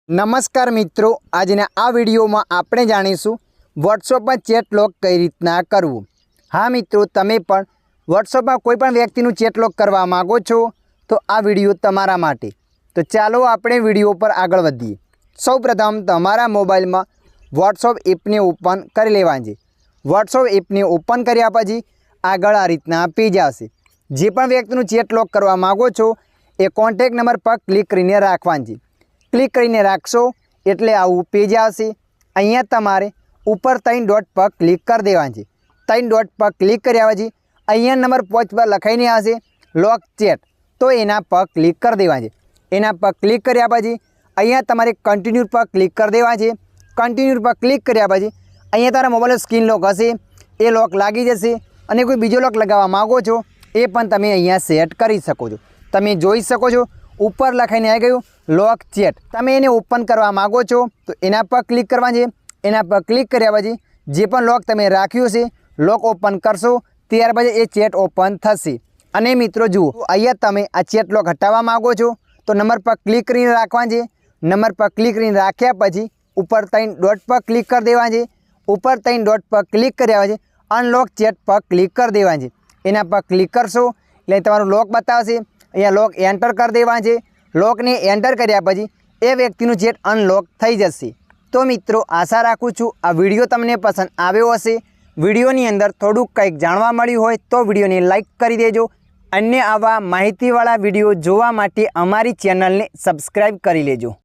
नमस्कार मित्रों, આજના આ વિડીયોમાં આપણે જાણીશું વોટ્સએપમાં ચેટ લોક કઈ રીતના કરવું। हाँ मित्रों, તમે પણ વોટ્સએપમાં કોઈ પણ વ્યક્તિનું ચેટ લોક કરવા માંગો છો તો આ વિડીયો તમારા માટે। તો ચાલો આપણે વિડીયો પર આગળ વધીએ। સૌપ્રથમ તમારા મોબાઈલમાં વોટ્સએપ એપને ઓપન કરી લેવાની છે। વોટ્સએપ એપને ઓપન કર્યા પછી આગળ આ રીતના પેજ આવશે। જે પણ વ્યક્તિનું ચેટ લોક કરવા માંગો છો એ કોન્ટેક્ટ નંબર પર ક્લિક કરીને રાખવાનું છે। क्लिक करीने राखशो एटले आवुं पेज आवशे। अहींया तमारे ऊपर 3 डॉट पर क्लिक कर देवानुं छे। 3 डॉट पर क्लिक कर्या पछी अहींया नंबर 5 पर लखाईने आवशे लॉक चेट, तो एना पर क्लिक कर देवानुं छे। एना पर क्लिक कर्या पछी अहींया तमारे कन्टिन्यू पर क्लिक कर देवानुं छे। कन्टिन्यू पर क्लिक कर्या पछी अहींया तारा मोबाइल स्क्रीन लॉक हशे ए लॉक लागी जशे अने कोई बीजो लॉक लगाववा मांगो छो ए पण तमे अहींया सेट करी शको छो। तमे जोई शको छो ऊपर लखाईने आई गयुं लॉक चेट। तमे एने ओपन करवा मांगो छो तो एना पर क्लिक करवानुं छे। एना पर क्लिक कर्या पछी जे पण लॉक तमे राख्युं छे लॉक ओपन करशो त्यारबाद ए चेट ओपन थशे। अने मित्रों जुओ, अहींया तमे आ चेट लॉक हटाववा मांगो छो तो नंबर पर क्लिक करीने राखवानुं छे। नंबर पर क्लिक करीने राख्या पछी ऊपर 3 डॉट पर क्लिक कर देवानुं छे। ऊपर 3 डॉट पर क्लिक कर्या पछी अनलॉक चेट पर क्लिक कर देवानुं छे। एना पर क्लिक करशो એટલે તમારું લોક બતાવશે। અહીંયા લોક એન્ટર કરી દેવાનું છે। લોકને એન્ટર કર્યા પછી એ વ્યક્તિનું ચેટ અનલોક થઈ જશે। તો મિત્રો, આશા રાખું છું આ વિડીયો તમને પસંદ આવ્યો હશે। વિડીયોની અંદર થોડુંક કંઈક જાણવા મળ્યું હોય તો વિડીયોને લાઇક કરી દેજો। અન્ય આવા માહિતીવાળા વિડીયો જોવા માટે અમારી ચેનલને સબસ્ક્રાઈબ કરી લેજો।